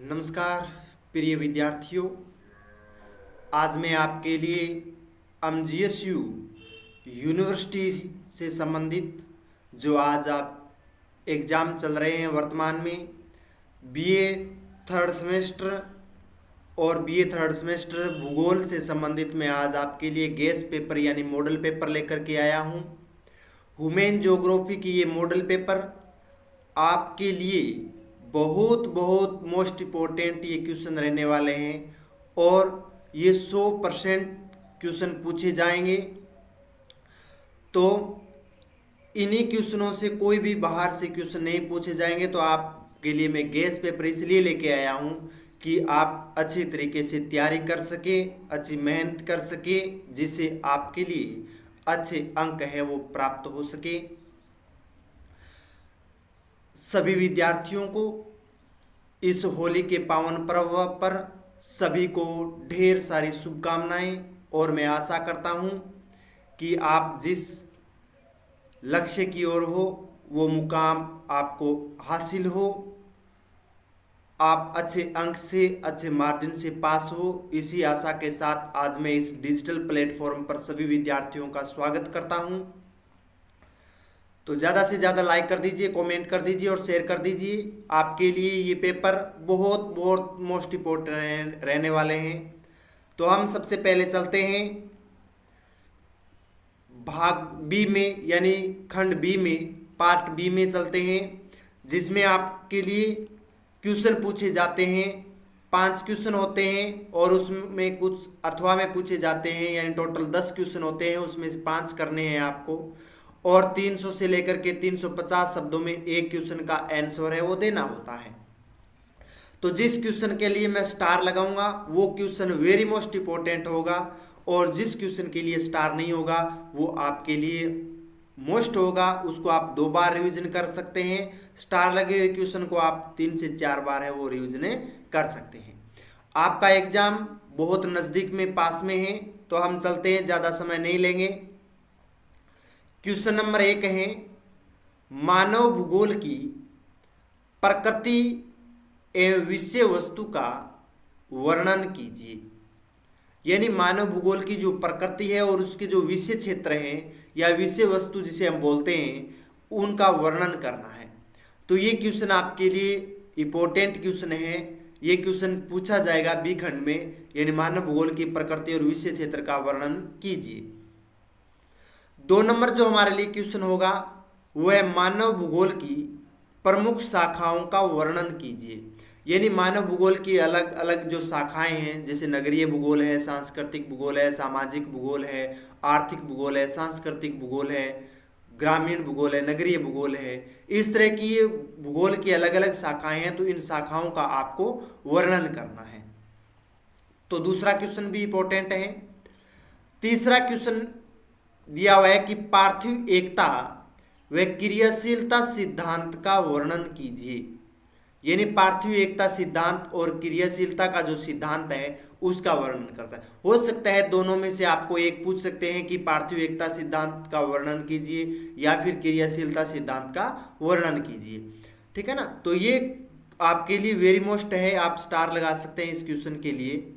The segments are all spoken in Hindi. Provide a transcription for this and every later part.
नमस्कार प्रिय विद्यार्थियों। आज मैं आपके लिए एमजीएसयू यूनिवर्सिटी से संबंधित जो आज आप एग्ज़ाम चल रहे हैं वर्तमान में, बीए थर्ड सेमेस्टर और बीए थर्ड सेमेस्टर भूगोल से संबंधित मैं आज आपके लिए गेस पेपर यानी मॉडल पेपर लेकर के आया हूँ। ह्यूमन ज्योग्राफी की ये मॉडल पेपर आपके लिए बहुत बहुत मोस्ट इम्पोर्टेंट ये क्वेश्चन रहने वाले हैं और ये 100% क्वेश्चन पूछे जाएंगे। तो इन्हीं क्वेश्चनों से कोई भी बाहर से क्वेश्चन नहीं पूछे जाएंगे। तो आपके लिए मैं गेस पेपर इसलिए लेके आया हूँ कि आप अच्छी तरीके से तैयारी कर सके, अच्छी मेहनत कर सके, जिससे आपके लिए अच्छे अंक है वो प्राप्त हो सके। सभी विद्यार्थियों को इस होली के पावन पर्व पर सभी को ढेर सारी शुभकामनाएं और मैं आशा करता हूं कि आप जिस लक्ष्य की ओर हो वो मुकाम आपको हासिल हो, आप अच्छे अंक से अच्छे मार्जिन से पास हो। इसी आशा के साथ आज मैं इस डिजिटल प्लेटफॉर्म पर सभी विद्यार्थियों का स्वागत करता हूं। तो ज़्यादा से ज़्यादा लाइक कर दीजिए, कमेंट कर दीजिए और शेयर कर दीजिए। आपके लिए ये पेपर बहुत बहुत मोस्ट इम्पोर्टेंट रहने वाले हैं। तो हम सबसे पहले चलते हैं भाग बी में, यानी खंड बी में, पार्ट बी में चलते हैं, जिसमें आपके लिए क्वेश्चन पूछे जाते हैं। 5 क्वेश्चन होते हैं और उसमें कुछ अथवा में पूछे जाते हैं, यानी टोटल 10 क्वेश्चन होते हैं, उसमें से 5 करने हैं आपको। और 300 से लेकर के 350 शब्दों में एक क्वेश्चन का आंसर है वो देना होता है। तो जिस क्वेश्चन के लिए मैं स्टार लगाऊंगा वो क्वेश्चन वेरी मोस्ट इंपॉर्टेंट होगा, और जिस क्वेश्चन के लिए स्टार नहीं होगा वो आपके लिए मोस्ट होगा, उसको आप 2 बार रिवीजन कर सकते हैं। स्टार लगे हुए क्वेश्चन को आप 3 से 4 बार है वो रिवीजन कर सकते हैं। आपका एग्जाम बहुत नज़दीक में पास में है, तो हम चलते हैं, ज़्यादा समय नहीं लेंगे। क्वेश्चन नंबर 1 है, मानव भूगोल की प्रकृति एवं विषय वस्तु का वर्णन कीजिए। यानी मानव भूगोल की जो प्रकृति है और उसके जो विषय क्षेत्र हैं या विषय वस्तु जिसे हम बोलते हैं, उनका वर्णन करना है। तो ये क्वेश्चन आपके लिए इम्पोर्टेंट क्वेश्चन है। ये क्वेश्चन पूछा जाएगा बी खंड में, यानी मानव भूगोल की प्रकृति और विषय क्षेत्र का वर्णन कीजिए। 2 नंबर जो हमारे लिए क्वेश्चन होगा वो है, मानव भूगोल की प्रमुख शाखाओं का वर्णन कीजिए। यानी मानव भूगोल की अलग अलग जो शाखाएं हैं, जैसे नगरीय भूगोल है, सांस्कृतिक भूगोल है, सामाजिक भूगोल है, आर्थिक भूगोल है, सांस्कृतिक भूगोल है, ग्रामीण भूगोल है, नगरीय भूगोल है, इस तरह की ये भूगोल की अलग अलग शाखाएं हैं। तो इन शाखाओं का आपको वर्णन करना है। तो दूसरा क्वेश्चन भी इंपॉर्टेंट है। तीसरा क्वेश्चन दिया हुआ है कि पार्थिव एकता व क्रियाशीलता सिद्धांत का वर्णन कीजिए। यानी पार्थिव एकता सिद्धांत और क्रियाशीलता का जो सिद्धांत है उसका वर्णन करता है। हो सकता है दोनों में से आपको एक पूछ सकते हैं कि पार्थिव एकता सिद्धांत का वर्णन कीजिए या फिर क्रियाशीलता सिद्धांत का वर्णन कीजिए। ठीक है ना। तो ये आपके लिए वेरी मोस्ट है, आप स्टार लगा सकते हैं इस क्वेश्चन के लिए।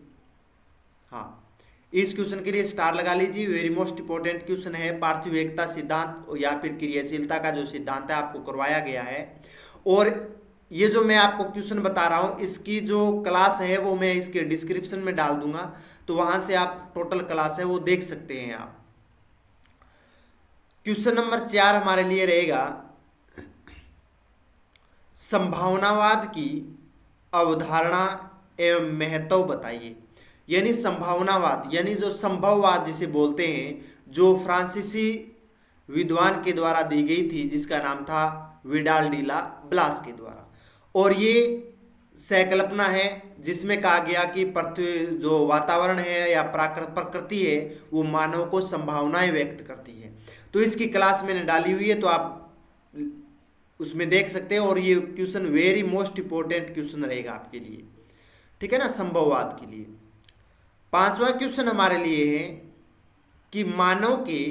हाँ, इस क्वेश्चन के लिए स्टार लगा लीजिए। वेरी मोस्ट इंपॉर्टेंट क्वेश्चन है, पार्थिव एकता सिद्धांत या फिर क्रियाशीलता का जो सिद्धांत है आपको करवाया गया है। और ये जो मैं आपको क्वेश्चन बता रहा हूँ, इसकी जो क्लास है वो मैं इसके डिस्क्रिप्शन में डाल दूंगा, तो वहां से आप टोटल क्लास है वो देख सकते हैं आप। क्वेश्चन नंबर 4 हमारे लिए रहेगा, संभावनावाद की अवधारणा एवं महत्व बताइए। यानी संभावनावाद, यानी जो संभववाद जिसे बोलते हैं, जो फ्रांसीसी विद्वान के द्वारा दी गई थी, जिसका नाम था विडाल डी ला ब्लास के द्वारा। और ये संकल्पना है जिसमें कहा गया कि पृथ्वी जो वातावरण है या प्रकृति है वो मानव को संभावनाएं व्यक्त करती है। तो इसकी क्लास मैंने डाली हुई है, तो आप उसमें देख सकते हैं। और ये question very most important question रहेगा आपके लिए, ठीक है ना, संभववाद के लिए। 5वां क्वेश्चन हमारे लिए है कि मानव के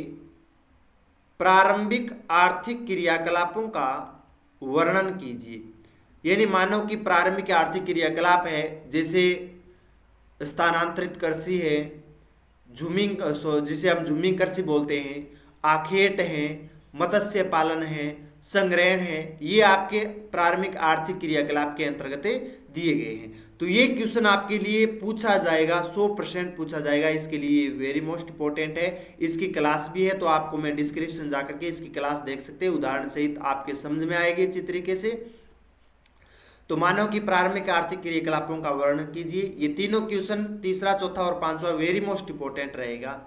प्रारंभिक आर्थिक क्रियाकलापों का वर्णन कीजिए। यानी मानव की प्रारंभिक आर्थिक क्रियाकलाप है, जैसे स्थानांतरित कृषि है, जिसे हम झूमिंग कृषि बोलते हैं, आखेट है, मत्स्य पालन है, संग्रहण है, ये आपके प्रारंभिक आर्थिक क्रियाकलाप के अंतर्गत दिए गए हैं। तो ये क्वेश्चन आपके लिए पूछा जाएगा, 100% पूछा जाएगा, इसके लिए वेरी मोस्ट इंपॉर्टेंट है। इसकी क्लास भी है, तो आपको मैं डिस्क्रिप्शन जाकर के इसकी क्लास देख सकते हैं, उदाहरण सहित आपके समझ में आएगी अच्छी तरीके से। तो मानव की प्रारंभिक आर्थिक क्रियाकलापों का वर्णन कीजिए। ये तीनों क्वेश्चन, तीसरा, चौथा और पांचवा, वेरी मोस्ट इंपॉर्टेंट रहेगा।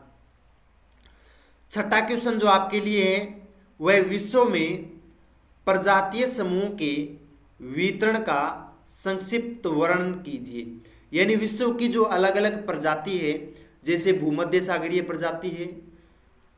छठा क्वेश्चन जो आपके लिए है वह विश्व में प्रजातीय समूह के वितरण का संक्षिप्त वर्णन कीजिए। यानी विश्व की जो अलग अलग प्रजाति है, जैसे भूमध्य सागरीय प्रजाति है,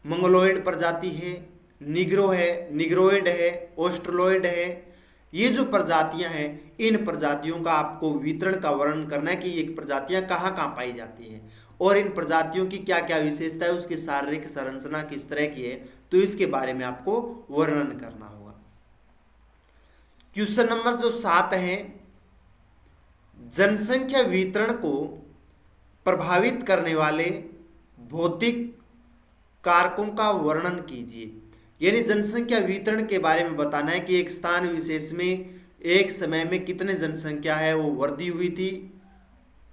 मंगोलॉयड प्रजाति है, निग्रो है, निग्रोइड है, ऑस्ट्रेलोइड है, ये जो प्रजातियां हैं, इन प्रजातियों का आपको वितरण का वर्णन करना है कि ये प्रजातियां कहाँ कहाँ पाई जाती हैं और इन प्रजातियों की क्या क्या विशेषता है, उसकी शारीरिक संरचना किस तरह की है, तो इसके बारे में आपको वर्णन करना होगा। क्वेश्चन नंबर जो 7 है, जनसंख्या वितरण को प्रभावित करने वाले भौतिक कारकों का वर्णन कीजिए। यानी जनसंख्या वितरण के बारे में बताना है कि एक स्थान विशेष में एक समय में कितने जनसंख्या है वो वृद्धि हुई थी,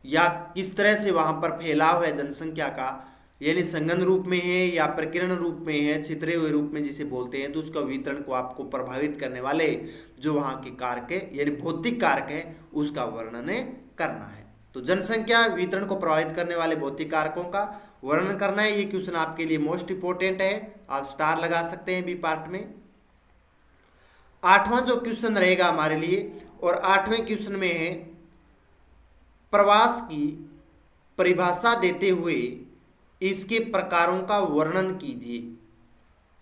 या किस तरह से वहां पर फैलाव है जनसंख्या का, यानी संघन रूप में है या प्रकीर्ण रूप में है, छितरे हुए रूप में जिसे बोलते हैं, तो उसका वितरण को आपको प्रभावित करने वाले जो वहां के कारक है, यानी भौतिक कारक है, उसका वर्णन करना है। तो जनसंख्या वितरण को प्रभावित करने वाले भौतिक कारकों का वर्णन करना है। ये क्वेश्चन आपके लिए मोस्ट इंपोर्टेंट है, आप स्टार लगा सकते हैं बी पार्ट में। 8वां जो क्वेश्चन रहेगा हमारे लिए, और 8वें क्वेश्चन में है प्रवास की परिभाषा देते हुए इसके प्रकारों का वर्णन कीजिए।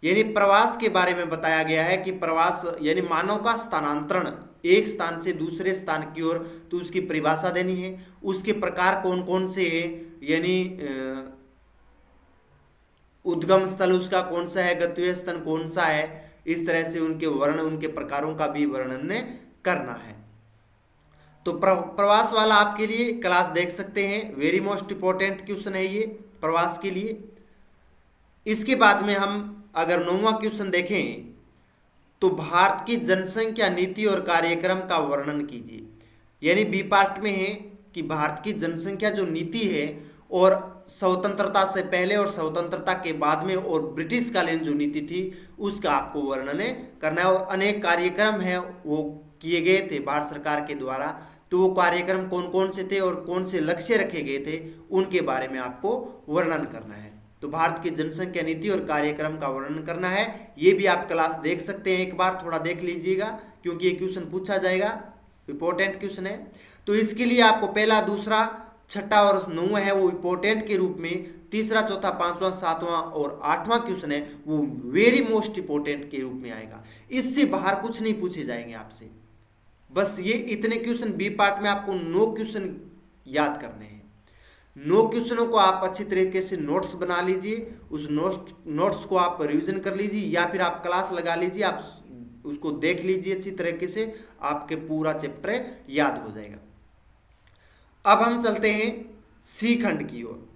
यानी प्रवास के बारे में बताया गया है कि प्रवास यानी मानव का स्थानांतरण एक स्थान से दूसरे स्थान की ओर, तो उसकी परिभाषा देनी है, उसके प्रकार कौन कौन से हैं, यानी उद्गम स्थल उसका कौन सा है, गंतव्य स्थल कौन सा है, इस तरह से उनके वर्ण, उनके प्रकारों का भी वर्णन करना है। तो प्रवास वाला आपके लिए क्लास देख सकते हैं, वेरी मोस्ट इंपॉर्टेंट क्वेश्चन है ये प्रवास के लिए। इसके बाद में हम अगर 9वां क्वेश्चन देखें तो भारत की जनसंख्या नीति और कार्यक्रम का वर्णन कीजिए। यानी बी पार्ट में है कि भारत की जनसंख्या जो नीति है, और स्वतंत्रता से पहले और स्वतंत्रता के बाद में और ब्रिटिश कालीन जो नीति थी उसका आपको वर्णन करना है, और अनेक कार्यक्रम है वो किए गए थे भारत सरकार के द्वारा, तो वो कार्यक्रम कौन कौन से थे और कौन से लक्ष्य रखे गए थे उनके बारे में आपको वर्णन करना है। तो भारत की जनसंख्या नीति और कार्यक्रम का वर्णन करना है। ये भी आप क्लास देख सकते हैं, एक बार थोड़ा देख लीजिएगा क्योंकि ये क्वेश्चन पूछा जाएगा, इंपॉर्टेंट क्वेश्चन है। तो इसके लिए आपको पहला, दूसरा, छठा और 9वां है वो इंपॉर्टेंट के रूप में, तीसरा, चौथा, 5वां, 7वां और 8वां क्वेश्चन है वो वेरी मोस्ट इंपॉर्टेंट के रूप में आएगा। इससे बाहर कुछ नहीं पूछे जाएंगे आपसे, बस ये इतने क्वेश्चन बी पार्ट में आपको 9 क्वेश्चन याद करने हैं। 9 क्वेश्चनों को आप अच्छी तरीके से नोट्स बना लीजिए, उस नोट्स को आप रिवीजन कर लीजिए या फिर आप क्लास लगा लीजिए, आप उसको देख लीजिए अच्छी तरीके से, आपके पूरा चैप्टर याद हो जाएगा। अब हम चलते हैं सी खंड की ओर।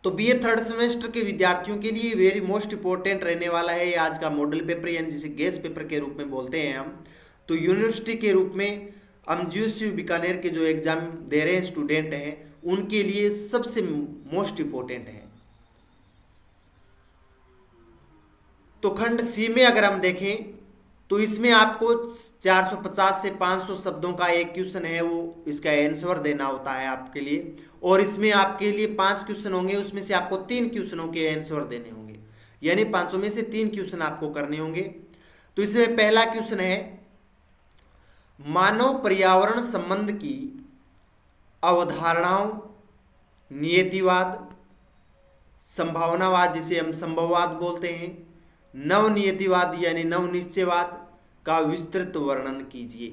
तो बीए 3rd सेमेस्टर के विद्यार्थियों के लिए वेरी मोस्ट इंपॉर्टेंट रहने वाला है आज का मॉडल पेपर, यानी जिसे गेस पेपर के रूप में बोलते हैं हम। तो यूनिवर्सिटी के रूप में हम GSU बीकानेर के जो एग्जाम दे रहे हैं स्टूडेंट हैं उनके लिए सबसे मोस्ट इंपॉर्टेंट है। तो खंड सी में अगर हम देखें तो इसमें आपको 450 से 500 शब्दों का एक क्वेश्चन है वो इसका आंसर देना होता है आपके लिए, और इसमें आपके लिए 5 क्वेश्चन होंगे, उसमें से आपको 3 क्वेश्चनों के आंसर देने होंगे, यानी 500 में से 3 क्वेश्चन आपको करने होंगे। तो इसमें पहला क्वेश्चन है मानव पर्यावरण संबंध की अवधारणाओं, नियतिवाद, संभावनावाद जिसे हम संभववाद बोलते हैं, नवनियतिवाद यानी नवनिश्चयवाद का विस्तृत वर्णन कीजिए।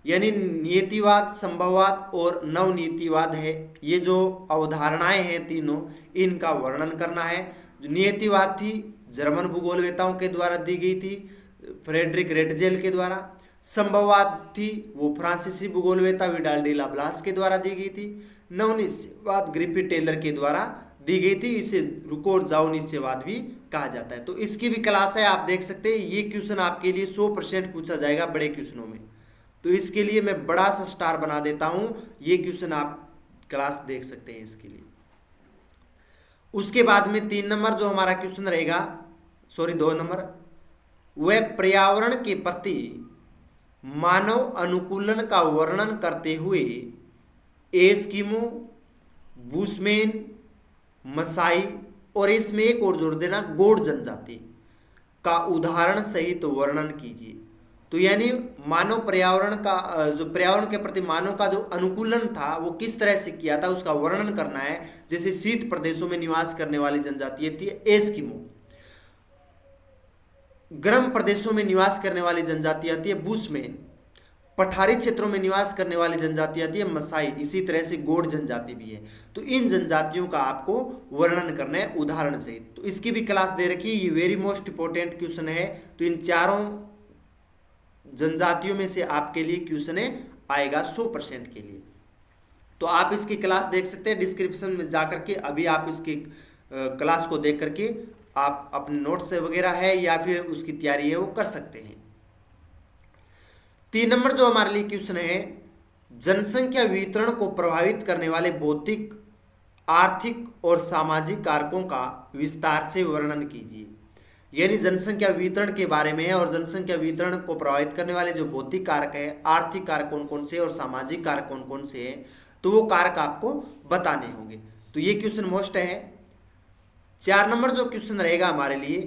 यानी नियतिवाद, संभववाद और नवनीतिवाद है, ये जो अवधारणाएं हैं तीनों, इनका वर्णन करना है। जो नियतिवाद थी जर्मन भूगोलवेताओं के द्वारा दी गई थी, फ्रेडरिक रेटजेल के द्वारा, संभववाद थी वो फ्रांसीसी भूगोलवेत्ता विडाल डी लाप्लास के द्वारा दी गई थी। नवनिश्चयवाद ग्रिफिथ टेलर के द्वारा दी गई थी। इसे रुको और जाओ निश्चयवाद भी कहा जाता है। तो इसकी भी क्लास है, आप देख सकते हैं। ये क्वेश्चन आपके लिए 100% पूछा जाएगा बड़े क्वेश्चनों में, तो इसके लिए मैं बड़ा सा स्टार बना देता हूं। ये क्वेश्चन आप क्लास देख सकते हैं इसके लिए। उसके बाद में 3 नंबर जो हमारा क्वेश्चन रहेगा, 2 नंबर, वह पर्यावरण के प्रति मानव अनुकूलन का वर्णन करते हुए एस्किमो, बुशमैन, मसाई और इसमें एक और जोड़ देना गोंड जनजाति का उदाहरण सहित वर्णन कीजिए। तो यानी मानव पर्यावरण का जो पर्यावरण के प्रति मानव का जो अनुकूलन था वो किस तरह से किया था उसका वर्णन करना है। जैसे शीत प्रदेशों में निवास करने वाली जनजाति थी एस्किमो, गर्म प्रदेशों में निवास करने वाली जनजाति आती है बुशमैन, पठारी क्षेत्रों में निवास करने वाली जनजाति आती है मसाई, इसी तरह से गोंड जनजाति भी है। तो इन जनजातियों का आपको वर्णन करना है उदाहरण से। तो इसकी भी क्लास दे रखी है, ये वेरी मोस्ट इंपोर्टेंट क्वेश्चन है। तो इन चारों जनजातियों में से आपके लिए क्वेश्चन आएगा 100% के लिए। तो आप इसकी क्लास देख सकते हैं डिस्क्रिप्शन में जाकर के, अभी आप इसकी क्लास को देख करके आप अपने नोट्स वगैरह है या फिर उसकी तैयारी है वो कर सकते हैं। 3 नंबर जो हमारे लिए क्वेश्चन है, जनसंख्या वितरण को प्रभावित करने वाले भौतिक, आर्थिक और सामाजिक कारकों का विस्तार से वर्णन कीजिए। यानी जनसंख्या वितरण के बारे में है और जनसंख्या वितरण को प्रभावित करने वाले जो भौतिक कारक है, आर्थिक कारक कौन कौन से और सामाजिक कारक कौन कौन से हैं, तो वो कारक आपको बताने होंगे। तो ये क्वेश्चन मोस्ट है। 4 नंबर जो क्वेश्चन रहेगा हमारे लिए,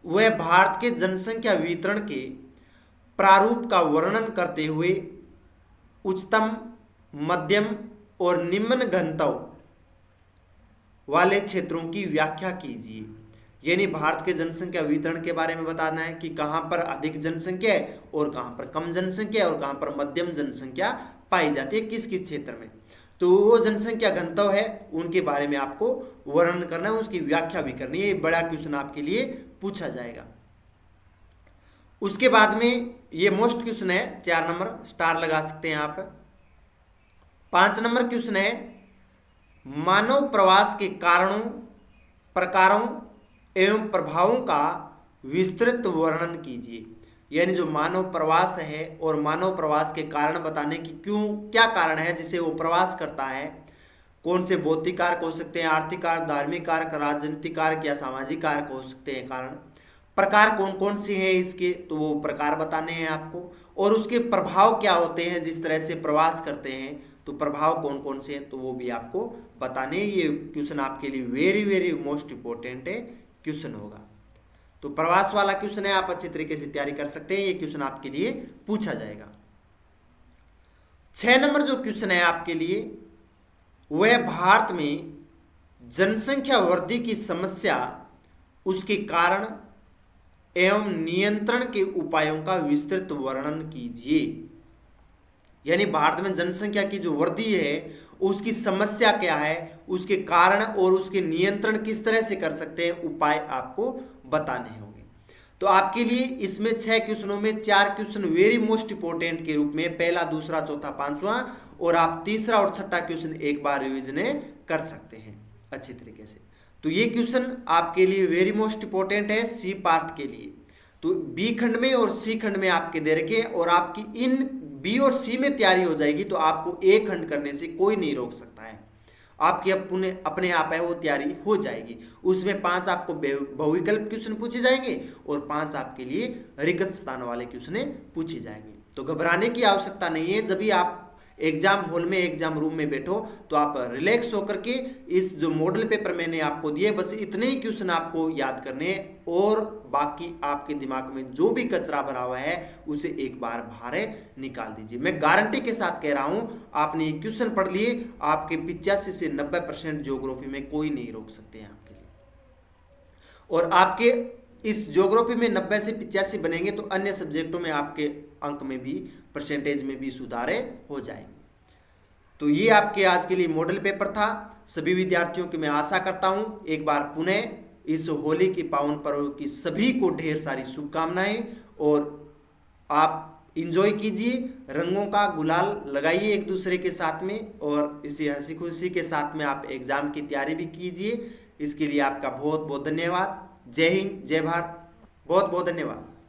वह भारत के जनसंख्या वितरण के प्रारूप का वर्णन करते हुए उच्चतम, मध्यम और निम्न घनत्व वाले क्षेत्रों की व्याख्या कीजिए। यानी भारत के जनसंख्या वितरण के बारे में बताना है कि कहां पर अधिक जनसंख्या है और कहां पर कम जनसंख्या है और कहां पर मध्यम जनसंख्या पाई जाती है, किस किस क्षेत्र में। तो वो जनसंख्या घनत्व है उनके बारे में आपको वर्णन करना है, उसकी व्याख्या भी करनी है। ये बड़ा क्वेश्चन आपके लिए पूछा जाएगा। उसके बाद में ये मोस्ट क्वेश्चन है, 4 नंबर स्टार लगा सकते हैं आप। 5 नंबर क्वेश्चन है, मानव प्रवास के कारणों, प्रकारों एवं प्रभावों का विस्तृत वर्णन कीजिए। यानी जो मानव प्रवास है और मानव प्रवास के कारण बताने की क्यों क्या कारण है जिसे वो प्रवास करता है, कौन से भौतिक कारक हो सकते हैं, आर्थिक कारक, धार्मिक कारक, राजनीतिक कारक या सामाजिक कारक हो सकते हैं कारण, प्रकार कौन कौन से हैं इसके, तो वो प्रकार बताने हैं आपको, और उसके प्रभाव क्या होते हैं जिस तरह से प्रवास करते हैं, तो प्रभाव कौन कौन से हैं तो वो भी आपको बताने। ये क्वेश्चन आपके लिए वेरी वेरी मोस्ट इंपोर्टेंट है क्वेश्चन होगा। तो प्रवास वाला क्वेश्चन है, आप अच्छे तरीके से तैयारी कर सकते हैं, ये क्वेश्चन आपके लिए पूछा जाएगा। 6 नंबर जो क्वेश्चन है आपके लिए, वह भारत में जनसंख्या वृद्धि की समस्या, उसके कारण एवं नियंत्रण के उपायों का विस्तृत वर्णन कीजिए। यानी भारत में जनसंख्या की जो वृद्धि है उसकी समस्या क्या है, उसके कारण और उसके नियंत्रण किस तरह से कर सकते हैं, उपाय आपको बताने होंगे। तो आपके लिए इसमें 6 क्वेश्चनों में 4 क्वेश्चन वेरी मोस्ट इंपोर्टेंट के रूप में, पहला, दूसरा, चौथा, पांचवा, और आप तीसरा और छठा क्वेश्चन एक बार रिविजन कर सकते हैं अच्छी तरीके से। तो ये क्वेश्चन आपके लिए वेरी मोस्ट इंपोर्टेंट है सी पार्ट के लिए। तो बी खंड में और सी खंड में आपके दे रखे, और आपकी इन बी और सी में तैयारी हो जाएगी तो आपको ए खंड करने से कोई नहीं रोक सकता है, आपकी अपने आप है वो तैयारी हो जाएगी। उसमें 5 आपको बहुविकल्प क्वेश्चन पूछे जाएंगे और 5 आपके लिए रिक्त स्थान वाले क्वेश्चन पूछे जाएंगे। तो घबराने की आवश्यकता नहीं है। जब भी आप एग्जाम हॉल में, एग्जाम रूम में बैठो तो आप रिलैक्स होकर के इस जो मॉडल पेपर मैंने आपको दिए, बस इतने ही क्वेश्चन आपको याद करने हैं, और बाकी आपके दिमाग में जो भी कचरा भरा हुआ है उसे एक बार बाहर निकाल दीजिए। मैं गारंटी के साथ कह रहा हूं, आपने ये क्वेश्चन पढ़ लिए, आपके 85 से 90% ज्योग्राफी में कोई नहीं रोक सकते हैं आपके लिए। और आपके इस ज्योग्राफी में 90 से 85 बनेंगे तो अन्य सब्जेक्टों में आपके अंक में भी, परसेंटेज में भी सुधार हो जाएंगे। तो ये आपके आज के लिए मॉडल पेपर था। सभी विद्यार्थियों की मैं आशा करता हूं एक बार पुनः इस होली के पावन पर्व की सभी को ढेर सारी शुभकामनाएं, और आप इंजॉय कीजिए, रंगों का गुलाल लगाइए एक दूसरे के साथ में, और इसी हंसी खुशी के साथ में आप एग्जाम की तैयारी भी कीजिए। इसके लिए आपका बहुत बहुत धन्यवाद। जय हिंद, जय भारत, बहुत बहुत धन्यवाद।